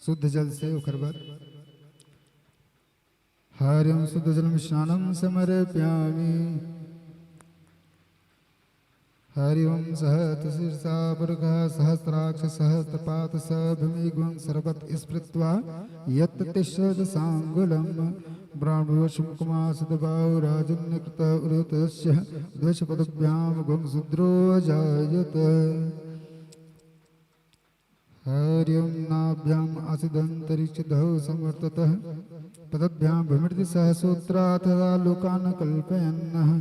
शुद्ध जल से उखरबत हरिं शुद्ध जल स्नानं समर्पयामि। हरि ओं सहत शीर्षा पुरुषः सहस्राक्ष सहस्रपात सभूमिगुं सर्वत स्मृत्वा यत् तिष्ठदशाङ्गुलं ब्राह्मणोषं कुमासदबाहु राजन्यकृत उरुतस्य द्वेषपदभ्यां गुं शुद्रो जायत। हरि ओं नाभ्याम् आसिदन्तरिक्षधौ समवर्ततः पदभ्यां भूमिर्ति सहसूत्रा तदा लोकान् कल्पयन्नः।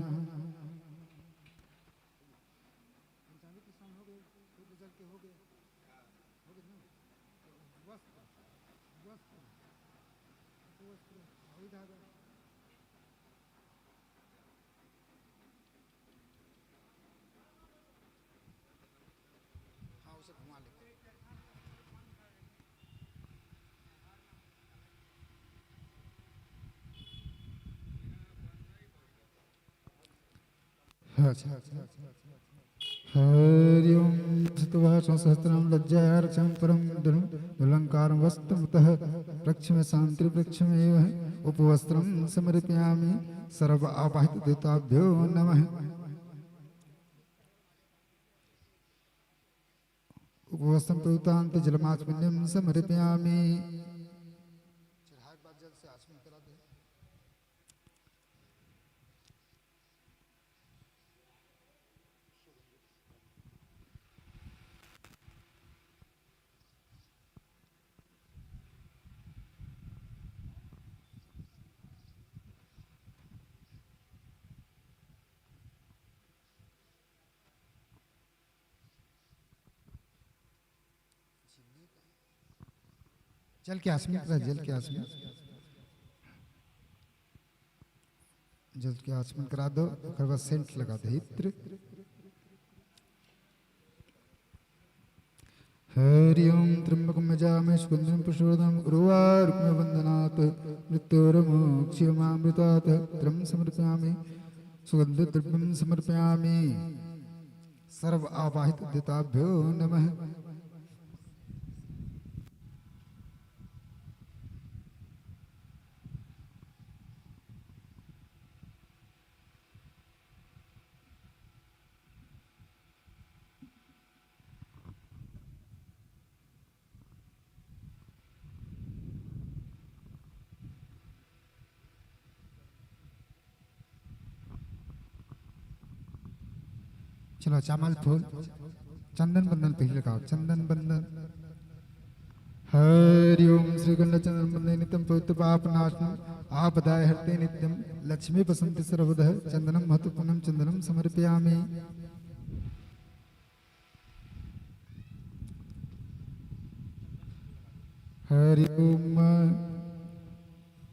हरि ओं सतवासं सहस्रं लज्जायार्चं परं दुलङ्कारं वस्त्रमुतः प्रक्षमे शान्ति प्रक्षमेव उपवस्त्रं समर्पयामि। सर्व आवाहित देवताभ्यो नमः। उपवस्त्रं प्रयुतान्त जलमाचमनीं समर्पयामि। जल के आसमी करा, जल के आसमी, जल के आसमी करा दो। फिर बस सेंट लगा दे इत्र। हरि ओं त्र्यंबकं यजामहे सुगन्धिं पुष्टिवर्धनम् उर्वारुकमिव बन्धनात् मृत्योर्मुक्षीयमामृतात् त्रयं समर्पयामि। सुगन्धद्रव्यं समर्पयामि। सर्व आवाहित देवताभ्यो नमः। चलो चामल फूल चंदन बंदन पहले लगाओ, चंदन बंदन। हरि ओं श्री गंगा चंदन बंदे नित्यं पवित्र पापनाशनम् आपदाय हरते नित्यं लक्ष्मी बसंति सर्वदा चंदनम महत्वपूर्णं चंदनम समर्पयामि। हरि ओं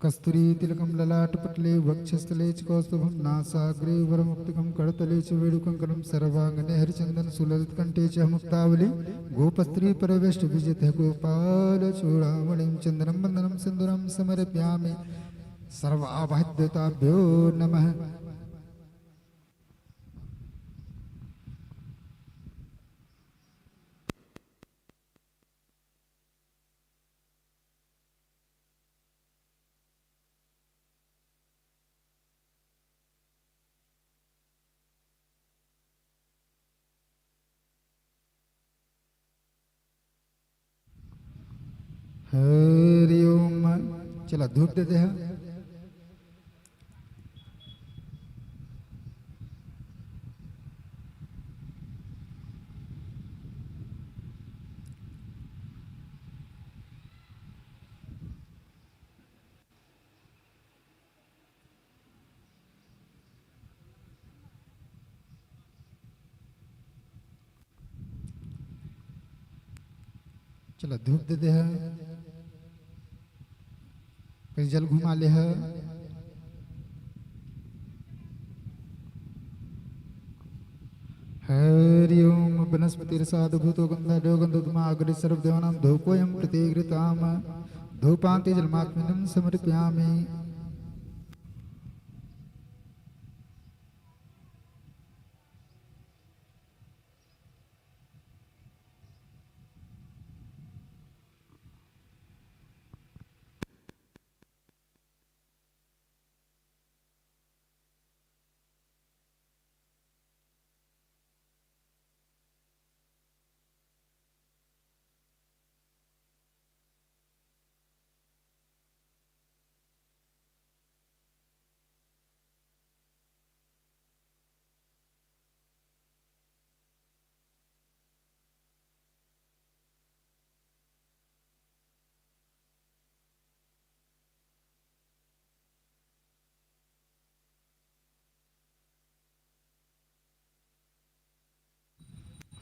कस्तूरी तिलकं ललाटपटले वक्षस्थले च कौस्तुभं नासाग्रे वरमुक्तिकं करतले च वेणुकङ्कणं सर्वाङ्गने हरिचन्दन सुललितकण्ठे च मुक्तावली गोपस्त्री परवेष्ट विजितः गोपालचूडामणिं चन्दनं वन्दनं सिन्दूरं समर्पयामि। सर्व आवाहित देवताभ्यो नमः। हरि ओम। चला धूप देते हैं। चला धूप देते हैं। फिर जल घुमा ले है। हरि ओम वनस्पतिरसाधभूतो गन्धर्यो गन्धोद्माग्रे सर्वदेवानां धूपोऽयं प्रतिगृताम् धूपान्ते जलमात्मनं समर्पयामि।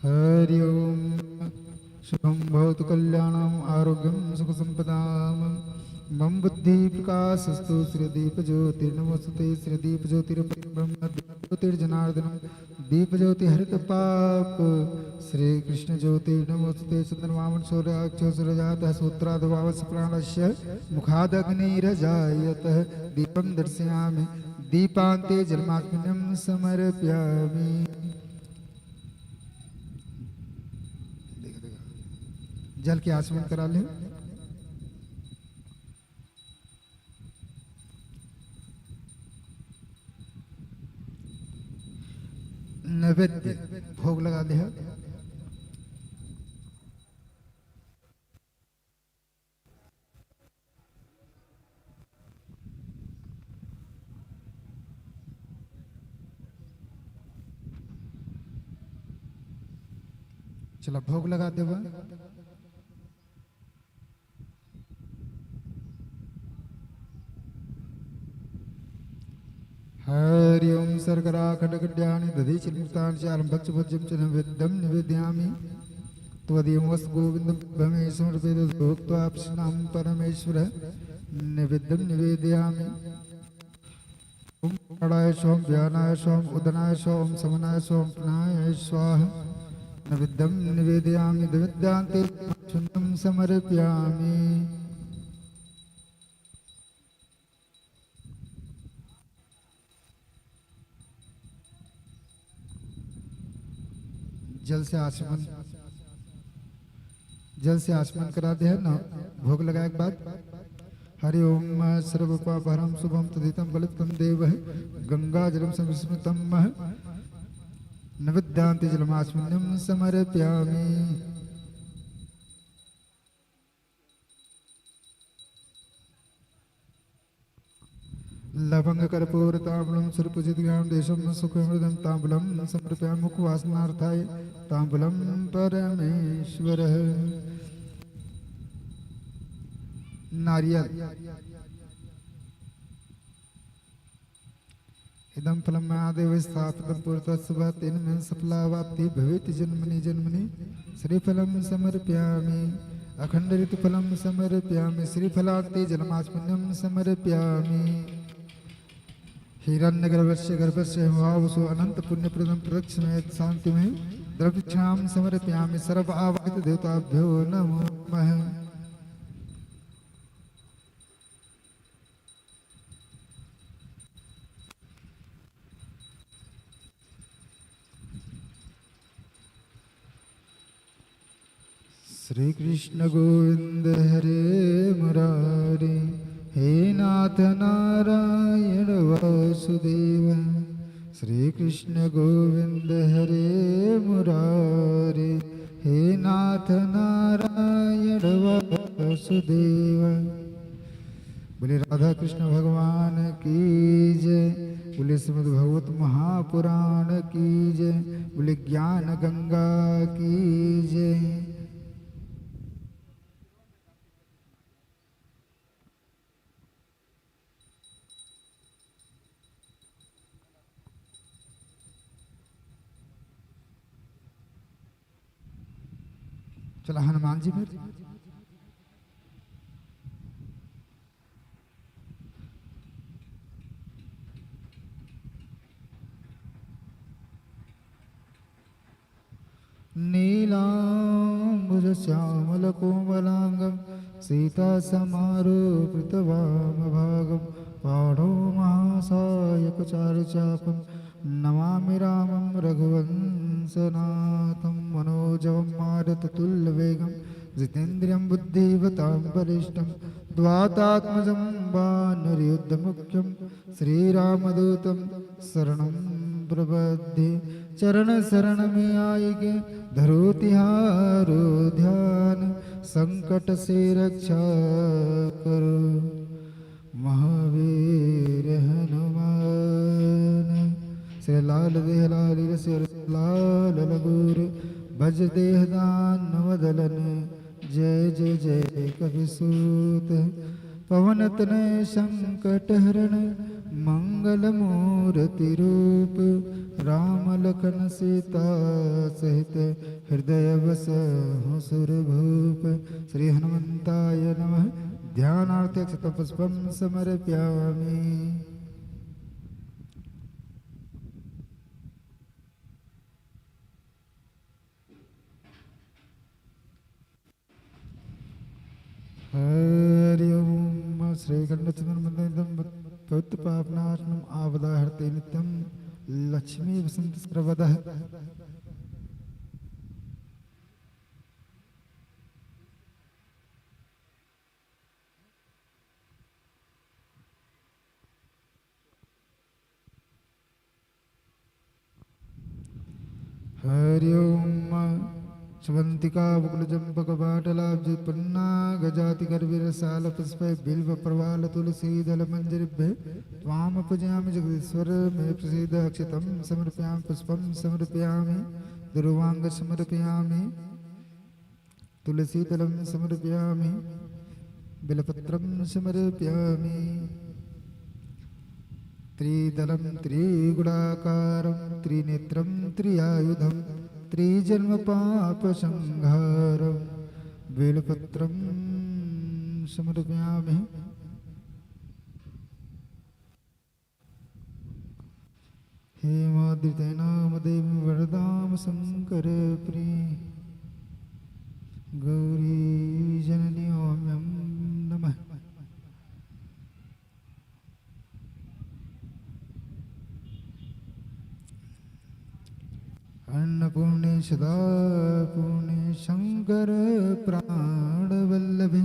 हरि ओम। शुभम भवतु कल्याणम आरोग्यम सुख संपदाम। मम बुद्धि प्रकाशस्तु श्री दीप ज्योतिर्नमोस्तुते श्री दीप ज्योतिर्ब्रह्म ज्योतिर्जनार्दनम दीप ज्योति हरित पाप श्री कृष्ण ज्योति नमोस्तुते चंद्रमामन सूर्याक्षो सूर्यजातः सूत्रादवावस प्राणस्य मुखादग्निरजायतः दीपं दर्शयामि दीपान्ते जलमात्मन्यं समर्पयामि। जल के आचमन करा लें। नैवेद्य भोग लगा दे। चलो भोग लगा दे। हरि ओम सर्करा खड्गड्यानि दधीचिन्मुक्तानि च आरम्भच्च भोज्यं च नैवेद्यं निवेदयामि त्वदीयं वस्तु गोविन्दं भमे समर्पयेत् भोक्त्वा प्रसन्नं परमेश्वर नैवेद्यं निवेदयामि। ओम प्राणाय सोम व्यानाय सोम उदनाय सोम समनाय सोम प्राणाय स्वाहा नैवेद्यं निवेदयामि नैवेद्यान्ते शुद्धं समर्पयामि। जल से आचमन करा दे ना। भोग लगाए के बाद हरि ओम सर्वपापहरं शुभम तदितं बलितं देव गंगा जलम संस्मृतम नैवेद्यान्ते जलमाचमन्यं समर्पयामि। लवंग कर्पूर तांबूलम सुरपूजितगाम देशम सुखमृदम तांबूलम समर्पयामि मुखवासनार्थाय तांबूलम परमेश्वरः। नारियल इदं फलं महादेव स्थापितं पुरतः तेन मे सफलावाप्ति भवेत् जन्मनि जन्मनि श्रीफलं समर्पयामि अखंड ऋतुफलं समर्पयामि श्रीफलार्थे जलमाचमन्यं समर्पयामि। हिरण्यगर्भस्य गर्भस्य भावसु अनंत पुण्यप्रदं प्रदक्षिणेत शांतिमय द्रव्यक्षां समर्पयामि सर्व आवाहित देवताभ्यो नमो नमः। श्री कृष्ण गोविंद हरे मुरारी हे नाथ नारायण वासुदेव श्री कृष्ण गोविंद हरे मुरारी हे नाथ नारायण वासुदेव। बोले राधा कृष्ण भगवान की जय। बोले श्रीमद् भगवत महापुराण की जय। बोले ज्ञान गंगा की जय। चला हनुमान जी में नीलांबुज श्यामल कोमलांगम सीता समारोपितवामभागम पाणो महासायक चारुचापम नमामि रामं रघुवंशनाथं मनोजवं मारुततुल्यवेगं जितेन्द्रियं बुद्धिमतां वरिष्ठं द्वातात्मजं वानरयुद्धमुख्यं श्रीरामदूतं शरणं प्रपद्ये। चरण शरण में आएगे धरो तिहारो ध्यान संकट से रक्षा करो महावीर हनुमान। श्री लाल देह लाल लाल लगूर भज देह दान वदलन जय जय जय कविसूत पवन तनय संकट हरण मंगल मूर्ति रूप राम लखन सीता सहित हृदय बसहु सुरभूप। श्री हनुमंताय नमः। ध्यानार्थ क्षतपुष्पं समर्पयामि। हरि ओम। श्रीकंठचंद्रमंदिरं पवित्रपावनाशनम् आवदाहर्ते नित्यं लक्ष्मी वसंत सर्वदः। हरि ओम। शवंतिका बकुलचंपकपाटलाब्जपन्ना गजाति करवीरसाल पुष्पै बिल्व प्रवाल तुलसी दल मंजरिभ्य त्वाम पूजयामि जगदीश्वर मे प्रसीद। अक्षतं समर्पयामि पुष्पं समर्पयामि दुर्वांग समर्पयामि तुलसी दलं समर्पयामि बिलपत्रं समर्पयामि। त्रिदलं त्रिगुणाकारं त्रिनेत्रं त्रियायुधं त्रिजन्म पाप संहारं बेलपत्रं समर्पयामि। हेमाद्रितैनामदेवीं वरदां शंकर प्रिय गौरी जननी ओम्यं नमः। अन्नपूर्णे सदा पूर्णे शंकर प्राणवल्लभे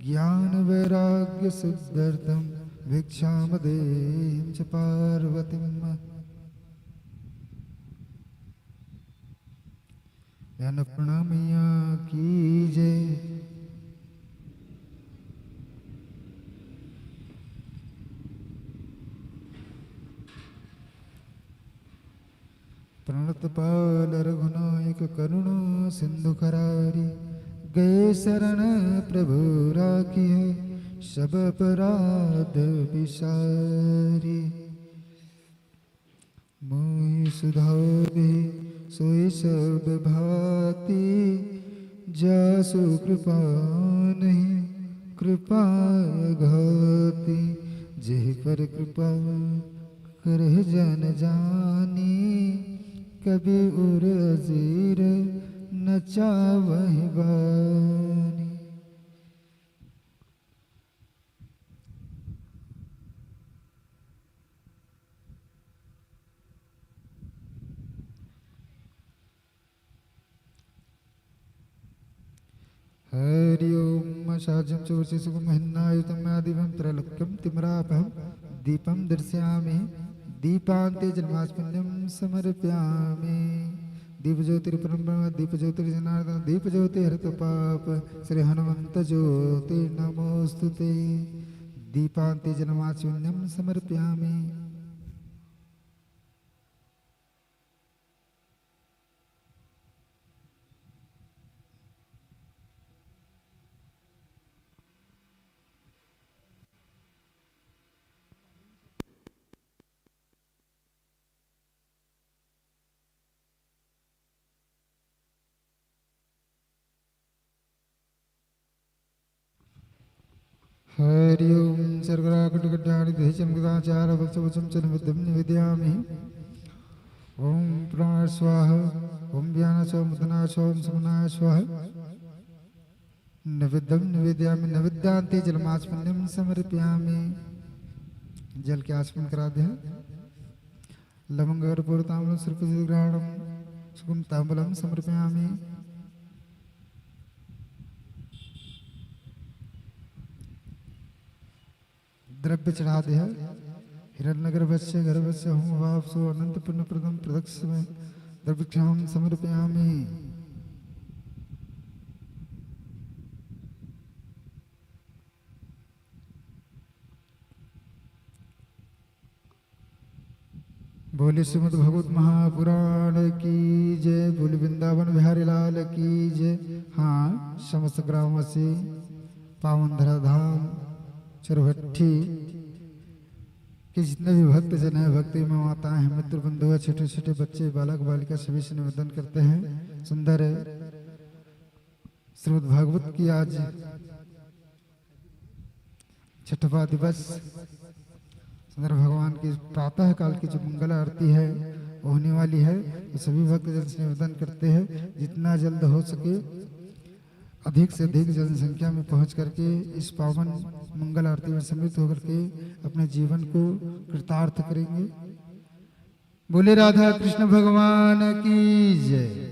ज्ञान वैराग्य सिद्ध्यर्थं भिक्षामदेहीं च पार्वतीं। ज्ञान प्रणामिया कीजय। प्रणतपाल रघुनायक करुणा सिंधु करारी गए शरण प्रभु राखिए सब अपराध विसारी। मोहि सुधावे सोई सब भांति जासु कृपा नहीं कृपा घाती। जेहि पर कृपा करह जन जानी कभी उर अजीर न चावहि बानी। हरि ओम। साज्यं चोषि सुखमहिन्नायुतं आदिवं त्रैलोक्यं तिम्रापहं दीपं दर्शयामि दीपान्ते जन्माष्टम्यं समर्पयामि। दीपज्योतिर्परं ब्रह्म दीपज्योतिर्जनार्दन दीपज्योति हरत पाप। श्री हनुमंत ज्योति नमोस्तुते। दीपान्ते जन्माष्टम्यं समर्पयामि। हरि ओम। सर्गराकटकट्याणि देशमगदाचार वत्सवचम च निवेद्यं निवेदयामि। ओम प्राण स्वाहा ओम व्यान स्व मुदना स्व ओम समनाय स्वाहा निवेद्यं निवेदयामि। नैवेद्यान्ते जलमाचमन्यं समर्पयामि। जल के आचमन करा दे। लवंग कर्पूर ताम्बूलं सर्पग्रहणं सुगम ताम्बूलं समर्पयामि। द्रव्य चढ़ा दे। हिरण्यगर्भस्य गर्भस्य हूँ वापसो अनंत पुण्य प्रदम प्रदक्ष में द्रव्यक्षाम समर्पयामि। बोले श्रीमद् भगवत महापुराण की जय। बोले वृंदावन बिहारी लाल की जय। हाँ, समस्त ग्रामवासी पावन धराधाम चरभट्टी कि जितने भी भक्त जन है, भक्ति में माताएं हैं, मित्र बंधु है, छोटे छोटे बच्चे, बालक बालिका, सभी से निवेदन करते हैं। सुंदर श्रीमद् भागवत की आज छठवां दिवस, सुंदर भगवान की प्रातः काल की जो मंगल आरती है वो होने वाली है। तो सभी भक्त जन से निवेदन करते हैं जितना जल्द हो सके अधिक से अधिक जनसंख्या में पहुंच करके इस पावन मंगल आरती में सम्मिलित होकर के अपने जीवन को कृतार्थ करेंगे। बोले राधा कृष्ण भगवान की जय।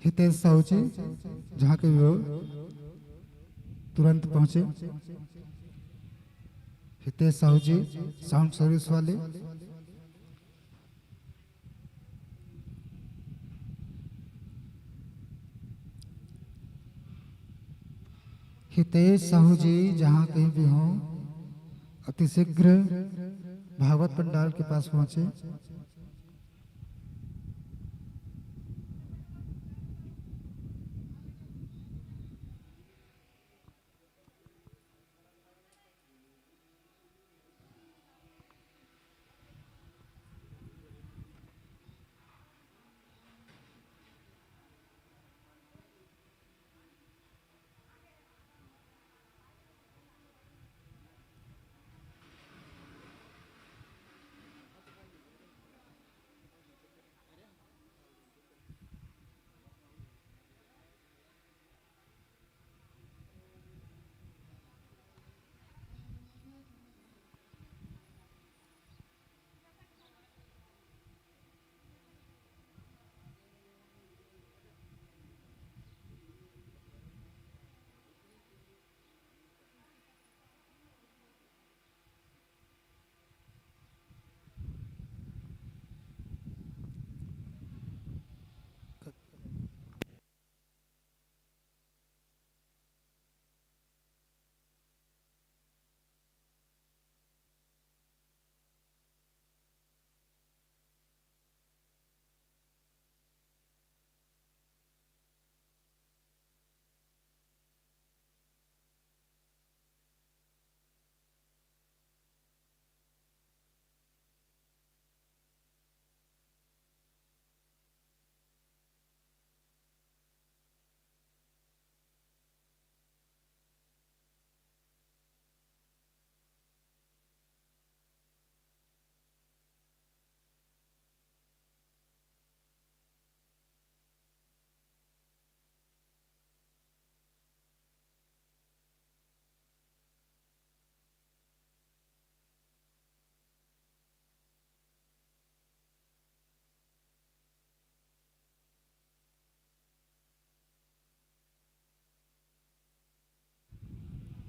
हितेश साहू जी जहाँ के भी हो तुरंत पहुंचे। हितेश साहू जी साउंड सर्विस वाले। हितेश साहू जी जहाँ कहीं भी हों अतिशीघ्र भागवत पंडाल के पास पहुंचे।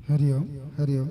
हरिओम हरिओम।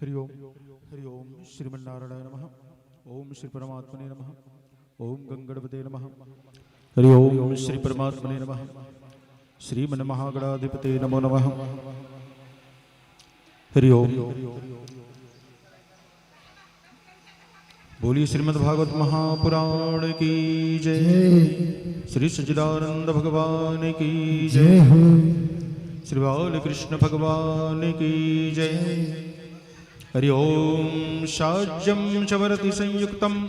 हरि ओम श्रीमन्नारायण नमः। ओम श्री परमात्मने नमः। ओम गंगणपते नमः। हरि ओम श्री परमात्मने नमः। श्रीमन् महागणाधिपते नमो नमः। हरि ओम। बोलिए श्रीमद् भागवत महापुराण की जय। श्री सच्चिदानंद भगवान की जय। श्री बालकृष्ण भगवान की जय। हरि ओम। शाज्यं चवरति संयुक्तं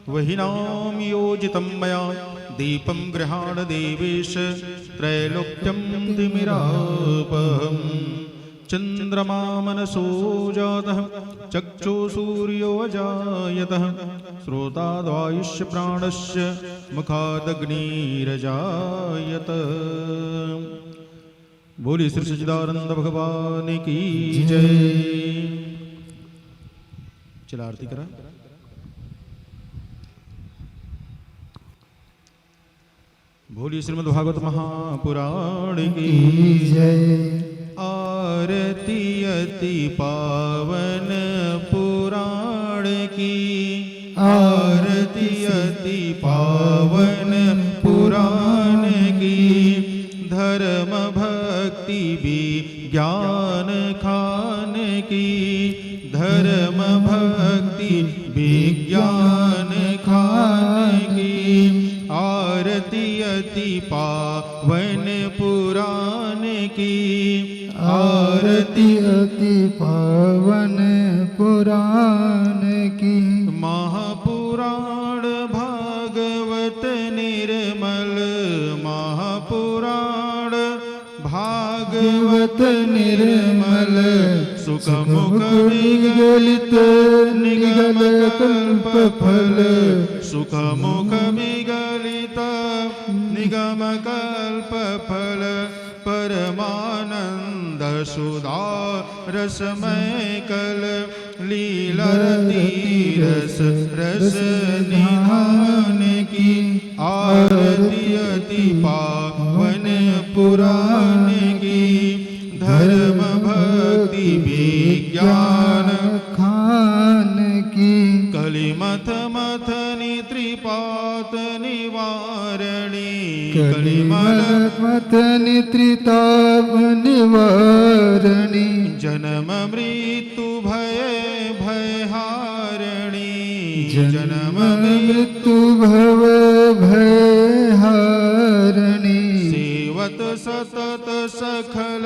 वहिनां योजितं मया दीपं गृहाण देवेश त्रैलोक्यं तिमिरापहम् चंद्रमा मनसो जातः चक्षु सूर्यो अजायतः श्रोताद्वायुष्य प्राणस्य मुखादग्निरजायत। बोलिए श्री सच्चिदानंद भगवान की जय। चला आरती करा। बोलिए श्रीमद् भागवत महापुराण की जय। आरती अति पावन पुराण की। आरती अति पावन पुराण की। धर्म भक्ति विज्ञान खान की। धर्म भक्ति विज्ञान खान की। आरती अति पावन पुराण की। आरती अति पावन पुराण की। महापुराण भागवत निर्मल। महापुराण भागवत निर्मल। सुखमुख विगलित निगम कल्प फल। सुखमुख विगलित निगम कल्प फल। परमानंद सुधा रसमय कल। लीलारती रस रस निधान की। आरती अति पावन पुराण की। धर्म भक्ति विज्ञान खान की। कलिमथ मथनि त्रिपात निवारणी। कलिमथ त्रिताप निवारणी। जन्म मृत्यु भय भयहारिणी। जन्म मृत्यु भव भयहारिणी। सेवत सतत सखल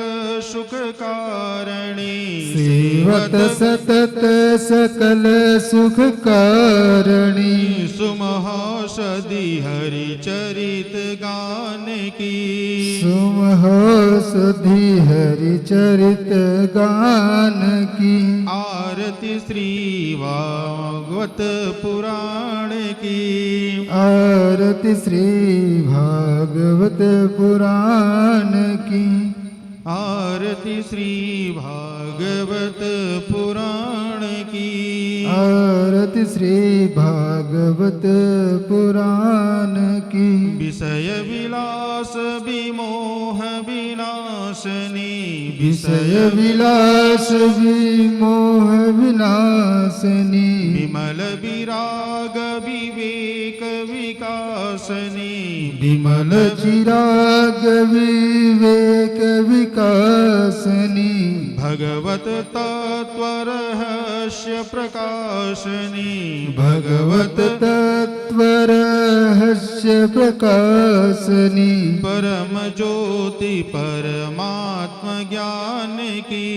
सुख कारणी। सेवत सतत सकल सुख कारणी। सुमहासदि हरि चरित गान की। सुमहासदि हरि चरित गान की। आरती श्री भागवत पुराण की। आरती श्री भागवत पुराण की। आरती श्री भागवत पुराण की। आरती श्री भागवत पुराण की। विषय विलास विमोह विनाशनी। विषय विलास विमोह विनाशनी। विमल विराग विवेक विकासनी। विमल चिराग विवेक विकासनी। भगवत तत्व रहस्य प्रकाशनी। भगवत तत्व रहस्य प्रकाशनी। परम ज्योति परमात्म ज्ञान की।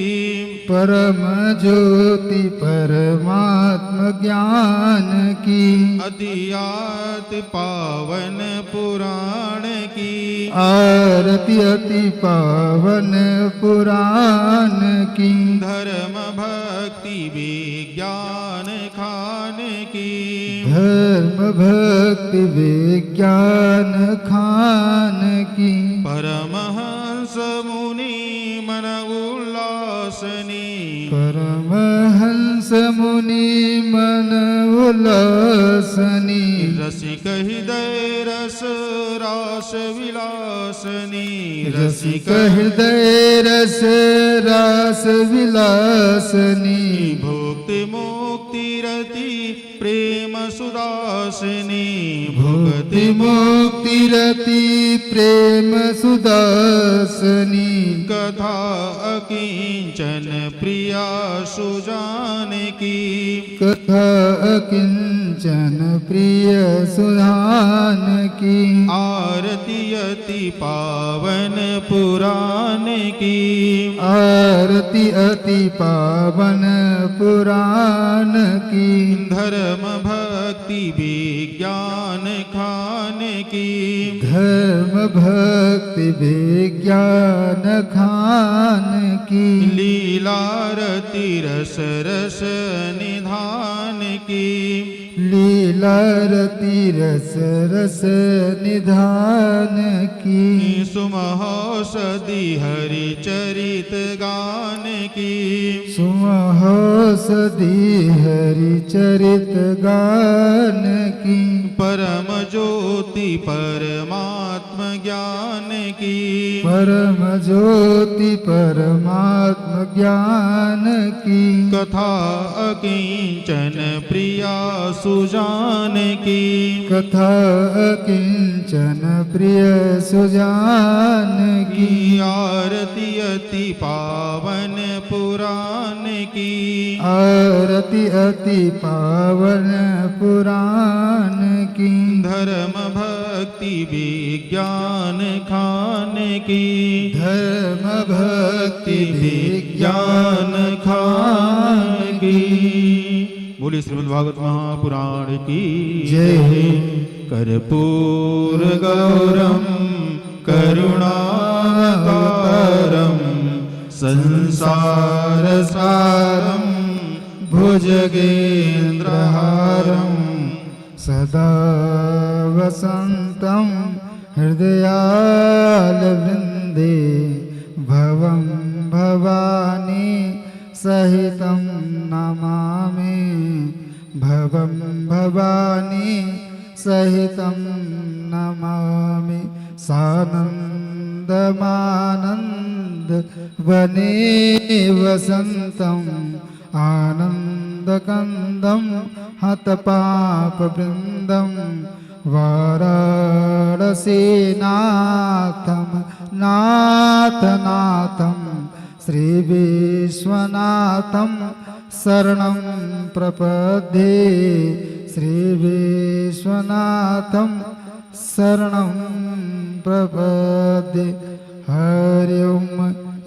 परम ज्योति परमात्म ज्ञान की। अतियात पावन पुराण की। आरती अति पावन पुराण की। धर्म भक्ति विज्ञान खान की। धर्म भक्ति विज्ञान खान की। परमहंस मुनि मन उल्लासनी। परमहंस मुनि मन उल्लासनी। रसिक हृदय रस रास विलासनी। रसिक हृदय रस रास विलासनी। भो सुदासिनी भुक्ति मुक्ति रति प्रेम सुदासनी कथा अकिंचन प्रिया सुजान की कथा अकिंचन प्रिय सुधान की आरती अति पावन पुराण की आरती अति पावन पुराण की धर्म भक्ति विज्ञान खान की धर्म भक्ति विज्ञान खान की लीलारती रस रस निधान की लीला रति रस रस निधान की सुमहोषधि हरि चरित गान की सुमहोषधि हरि चरित गान की परम ज्योति परमात्म ज्ञान की परम ज्योति परमात्म ज्ञान की कथा अकिंचन प्रिया सुजान की कथा अकिंचन प्रिय सुजान की आरती अति पावन पुराण की आरती अति पावन पुराण की धर्म भक्ति विज्ञान खान की धर्म भक्ति विज्ञान खान की। बोलिए श्रीमद् भागवत महापुराण की जय। कर्पूर गौरम करुणावतारम संसार सारम भुजगेन्द्रहारम सदा वसन्तं हृदयालवृन्दे भवं भवानी सहितं नमामि भवं भवानी सहितं नमामि सानन्दमानन्द वने वसन्तम् आनन्दकन्दं हतपापवृन्दं वाराणसीनाथं नाथनाथं श्रीविश्वनाथं शरणं प्रपद्ये श्रीविश्वनाथं शरणं प्रपद्ये। हरि ओम।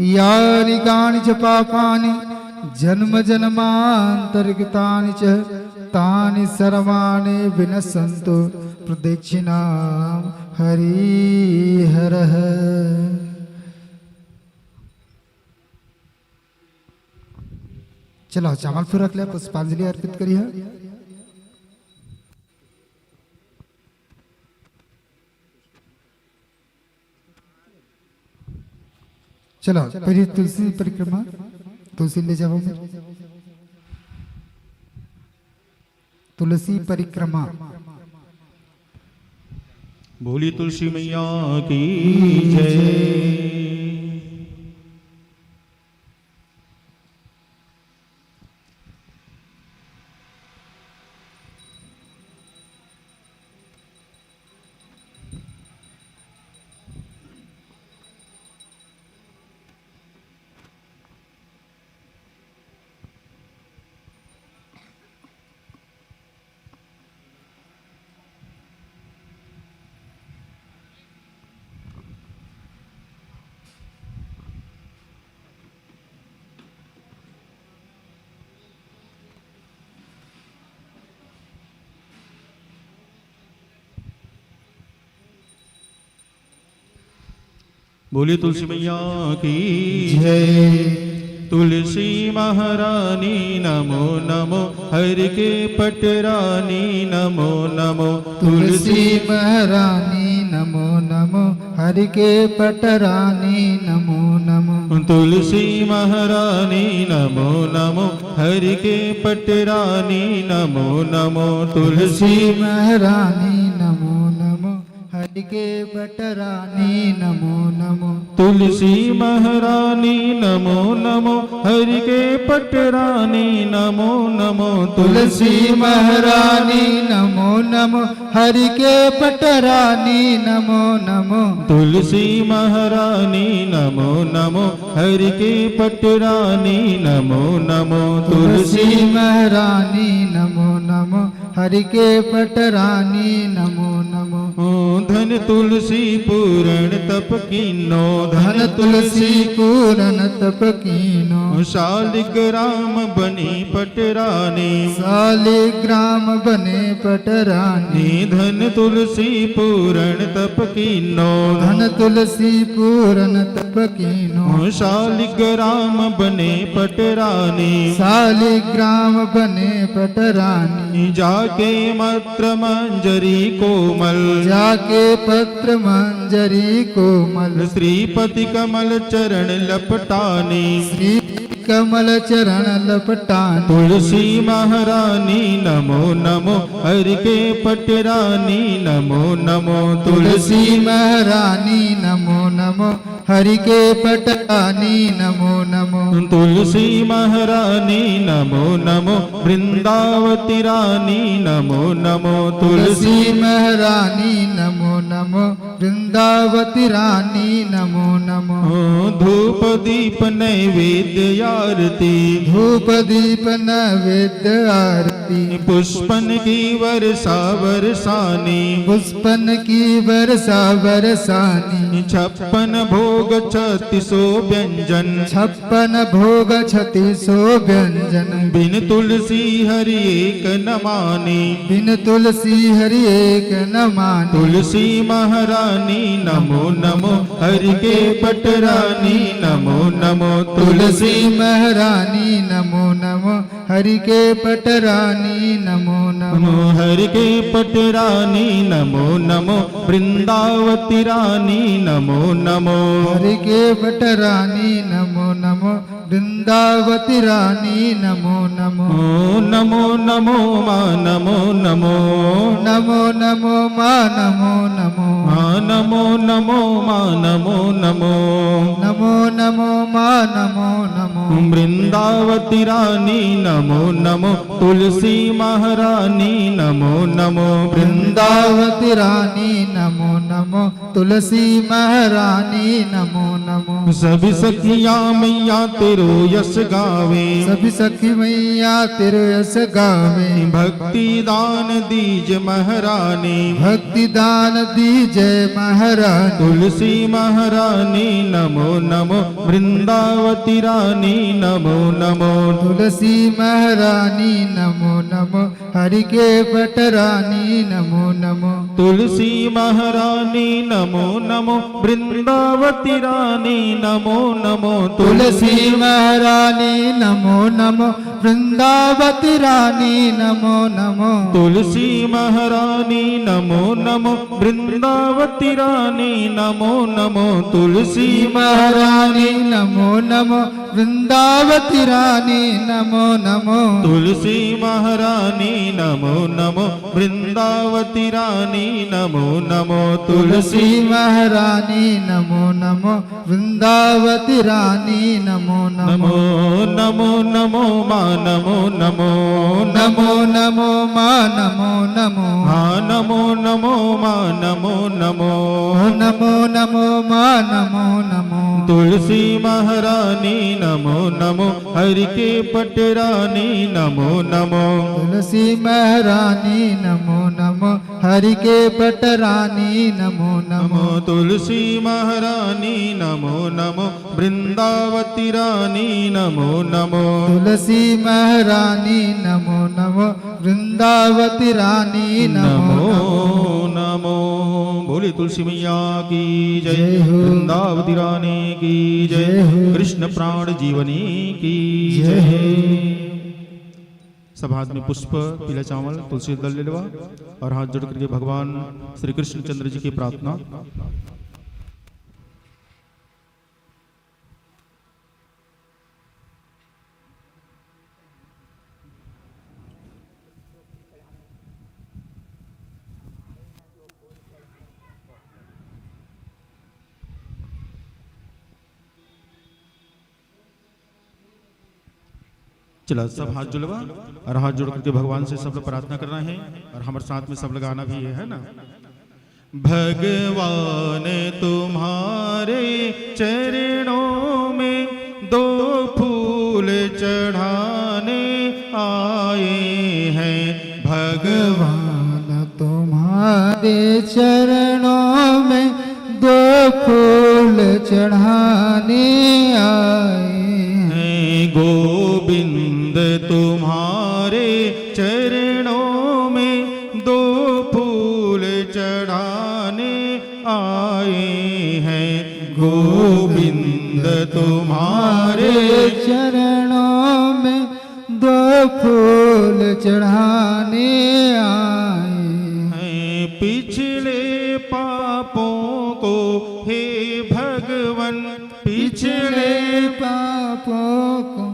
यानि कानि च पापानि जन्म जन्मान्तरितानि च तानि सर्वाणि विनश्यन्तु प्रदक्षिणां हरिहरः। चलो चावल फिर रख लिया, पुष्पांजलि अर्पित करिए। चलो पहले तुलसी परिक्रमा, तुलसी ले जाओ। तुलसी परिक्रमा। बोली तुलसी मैया की जय। बोली तुलसी मैया की जय। तुलसी महारानी नमो नमो, हरि के पटरानी नमो नमो। तुलसी महारानी नमो नमो, हरि के पटरानी नमो नमो। तुलसी महारानी नमो नमो, हरि के पटरानी नमो नमो। तुलसी महारानी नमो नमो, हरि हरि के पटरानी नमो नमो। तुलसी महारानी नमो नमो, हरि के पटरानी नमो नमो। तुलसी महारानी नमो नमो, हरि के पटरानी नमो नमो। तुलसी महारानी नमो नमो, हरि के पटरानी नमो नमो। तुलसी महारानी नमो नमो, हरि के पटरानी नमो नमो। धन तुलसी पूरण तप कीनो, धन तुलसी पूरन तप कीनो। शालिग्राम बनी पटरानी, शालिग्राम बने पटरानी। धन तुलसी पूरण तप कीनो, धन तुलसी पूरन तप कीनो। शालिग्राम बने पटरानी। शालिग्राम बने पटरानी। जाके मत्र मंजरी कोमल, जाके पत्र मंजरी कोमल। श्रीपति कमल चरण लपटानी, श्री कमल चरण लपटानी। तुलसी महारानी नमो नमो, हरि के पटरानी नमो नमो। तुलसी महारानी नमो नमो, हरि के पटरानी नमो नमो। तुलसी महारानी नमो नमो, वृंदावती रानी नमो नमो। तुलसी महारानी नमो नमो, वृंदावती रानी नमो नमो। धूप दीप नैवेद्य आरती, धूप दीप नैवेद्य आरती। पुष्पन की वर्षा बरसानी, पुष्पन की वर्षा बरसानी। 56 भोग 3600 व्यंजन, 56 भोग 3600 व्यंजन। बिन तुलसी हरि एक न मानी, बिन तुलसी हरि एक न मानी। तुलसी महारानी नमो नमो, हरि के पटरानी नमो नमो। तुलसी महारानी नमो नमो, हरि के पटरानी नमो नमो। हरि के पटरानी नमो नमो, वृंदावती रानी नमो नमो। हरि के पटरानी नमो नमो, वृंदावती रानी नमो नमो। नमो नमो माँ नमो नमो, नमो नमो माँ नमो नमो। नमो नमो माँ नमो नमो। नमो नमो माँ नमो नमो। वृंदावती रानी नमो नमो, तुलसी महारानी नमो नमो। वृंदावती रानी नमो नमो, तुलसी महारानी नमो नमो। सभी सखिया मैया तेरो यश गावे, सभी सखी मैया तेरो यश गावे। भक्ति दान दीज महारानी, भक्ति दान दीजय महारानी। तुलसी महारानी नमो नमो, वृंदावती रानी नमो नमो। तुलसी महारानी नमो नमो, हरि के पटरानी नमो नमो। तुलसी महारानी नमो नमो, वृंदावती रानी नमो नमो। तुलसी महारानी नमो नमो, वृंदावती रानी नमो नमो। तुलसी महारानी नमो नमो, वृंदावती रानी नमो नमो। तुलसी महारानी नमो नमो, वृंदावती रानी नमो नमो। तुलसी महारानी नमो नमो, वृंदावती रानी नमो नमो। तुलसी महारानी नमो नमो, वृंदावती रानी नमो नमो। नमो नमो माँ नमो नमो। नमो नमो माँ नमो नमो। हाँ नमो नमो माँ नमो नमो। नमो नमो माँ नमो नमो। तुलसी महारानी नमो नमो, हरि के पटरानी नमो नमो। तुलसी महारानी नमो नमो, हरि के पटरानी नमो नमो। तुलसी महारानी नमो नमो, वृंदावती रानी नमो नमो। तुलसी महारानी नमो नमो, वृंदावती रानी नमो नमो। बोली तुलसी मैया की जय, जय हो। वृंदावती रानी की जय, जय हो। कृष्ण प्राण जीवनी की जय जय। हो। सब हाथ में पुष्प, पीला चावल, तुलसी दल ले लेवा और हाथ जोड़ करके भगवान श्री कृष्ण चंद्र जी की प्रार्थना। चला सब हाथ जुड़वा और हाथ जोड़ करके भगवान से सब लोग प्रार्थना करना है और हमारे साथ में सब लगाना भी है ना। भगवान तुम्हारे चरणों में दो फूल चढ़ाने आए हैं। भगवान तुम्हारे चरणों में दो फूल चढ़ाने आए हैं। गोविंद तुम्हारे चरणों में दो फूल चढ़ाने आए हैं। गोविंद तुम्हारे चरणों में दो फूल चढ़ाने आए हैं। पिछले पापों को हे भगवन, पिछले पापों को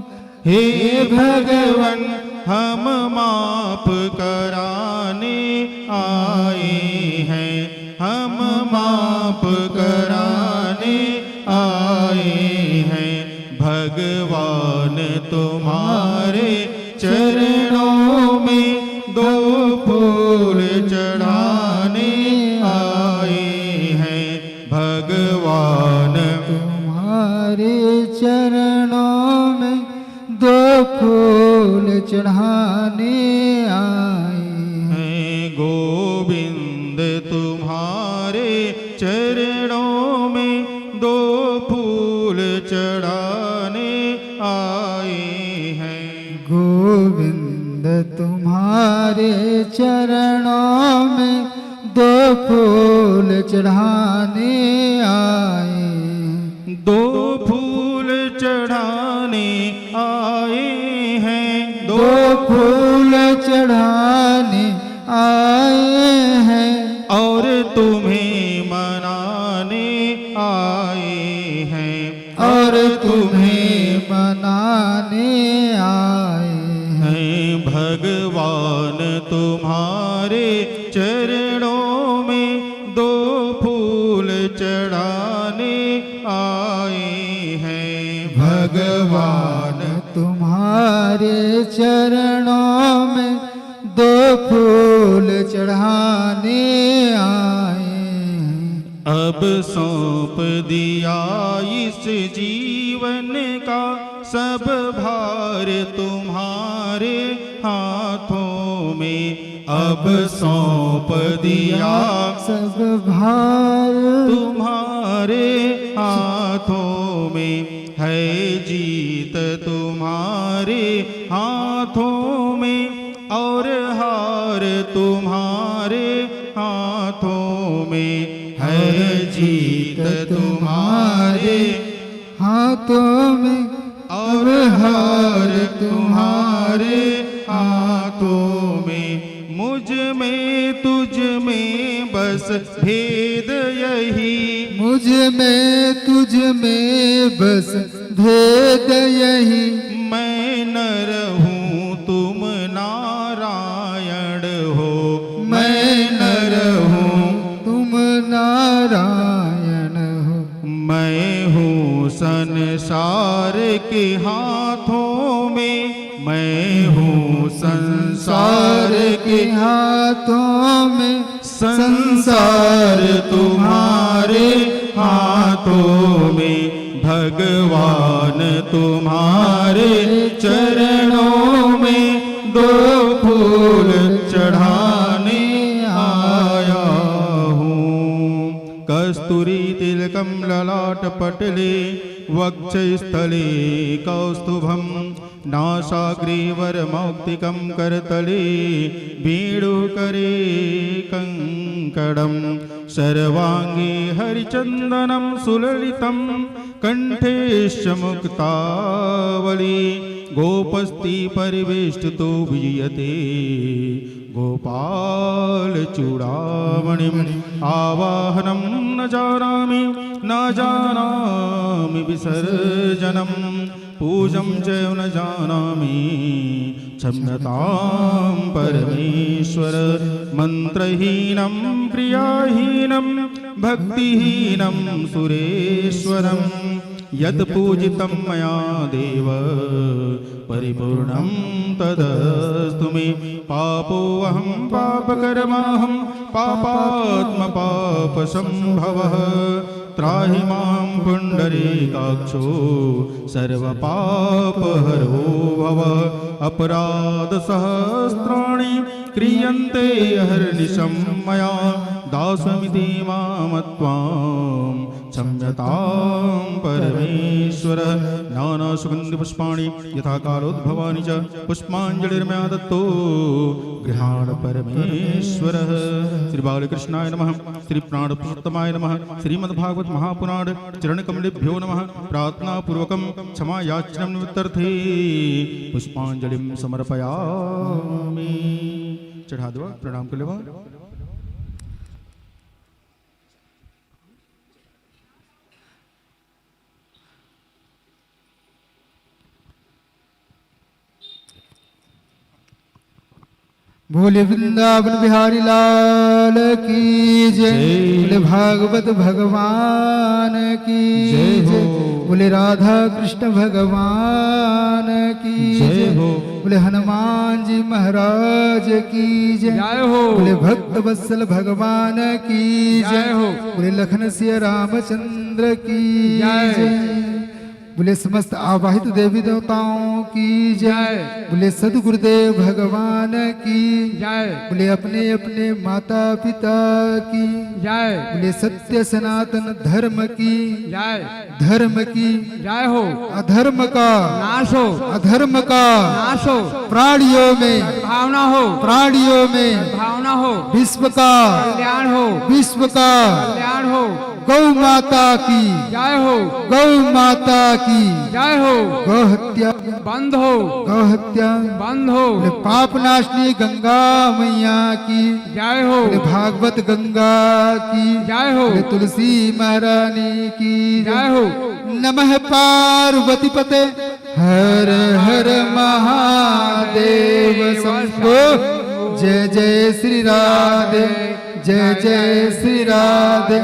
हे भगवन हम माफ कराने आए हैं। हम माफ कराने आए हैं। भगवान तुम्हारे चरणों में दो फूल चढ़ाने आए हैं। भगवान तुम्हारे चरणों में दो फूल चढ़ाने आए हैं। गोविंद तुम्हारे चरणों में दो फूल चढ़ाने आए हैं। गोविंद तुम्हारे चरणों में दो फूल चढ़ाने आए दो फूल चढ़ाने आए हैं। दो फूल चढ़ाने आए हैं और तुम्हें मनाने आए हैं। और तुम्हें मनाने आए हैं। भगवान तुम्हारे चरणों में दो फूल चढ़ाने आए हैं। भगवान तुम्हारे चरणों में दो फूल चढ़ाने आए अब सौंप दिया इस जीवन का सब भार तुम्हारे हाथों में। अब सौंप दिया सब भार तुम्हारे हाथों में। है जीत तुम्हारे हाथों में और हार तुम्हारे हाथों में। है जीत तुम्हारे हाथों में और हार तुम्हारे हाथों में। मुझ में तुझ में बस भेद यही। मुझ में तुझ में बस भेद यही। मैं नर हूँ तुम नारायण हो। मैं नर हूँ तुम नारायण हो। मैं हूँ संसार के हाथों में। मैं हूँ संसार के हाथों में। संसार तुम्हारे हाथों में। भगवान तुम्हारे चरणों में दो फूल चढ़ाने आया हूँ। कस्तूरी तिलकम ललाट पटले वक्षस्थले कौस्तुभम नासाग्रीवरमौक्तिकं करतले वेणुकरे कंकडं सर्वांगे हरिचन्दनं सुललितं कंठेश्च मुक्तावली गोपस्ति परिवेष्टितो विजयते गोपालचूडामणिम् आवाहनं न जानामि विसर्जनं पूजं च न जानामि क्षम्यतां परमेश्वर मन्त्रहीनं क्रियाहीनं भक्तिहीनं सुरेश्वरं यत् पूजितं मया देव परिपूर्णं तदस्तु मे। पापोऽहं पापकर्माहं पापात्म पापसंभवः त्राहि मां पुण्डरीकाक्षो सर्वपापहरो भव। अपराधसहस्राणि क्रियन्ते अहर्निशं मया दासमिति मामत्वां क्षम्यतां परमेश्वर। नानासुगन्धिपुष्पाणि यथा कालोद्भवानि च पुष्पाञ्जलिर्मया दत्तो गृहाण परमेश्वरः। श्री बालकृष्णाय नमः। श्री प्राणपुरुषोत्तमाय नमः। श्रीमद्भागवत महापुराण चरणकमलेभ्यो नमः। प्रार्थनापूर्वकं क्षमायाचनं निमित्तर्थे पुष्पाञ्जलिं समर्पयामि। चढ़ा दो, प्रणाम कर लेवा। बोले वृंदावन बिहारी लाल की जय। बोले भागवत भगवान की जय। बोले राधा कृष्ण भगवान की जय। बोले हनुमान जी महाराज की जय। बोले भक्त वत्सल भगवान की जय। बोले लखन सिया रामचंद्र की जय। बोले समस्त आवाहित देवी देवताओं की जय। बोले सदगुरुदेव भगवान की जय। बोले अपने अपने माता पिता की जय। बोले सत्य सनातन धर्म की जय। धर्म की जय हो। अधर्म का नाश हो। अधर्म का नाश हो। प्राणियों में भावना हो। प्राणियों में भावना हो। विश्व का कल्याण हो। विश्व का कल्याण हो। गौ माता की जय हो। गौ माता की जय हो। गौ हत्या बंद हो। गौ हत्या बंद हो। पाप नाशनी गंगा मैया की जय हो। भागवत गंगा की जय हो। तुलसी महारानी की जय हो। नमः पार्वती पते हर हर महादेव शंभो। जय जय श्री राधे। जय जय श्री राधे।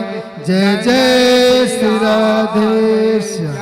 जय जय श्री राधे।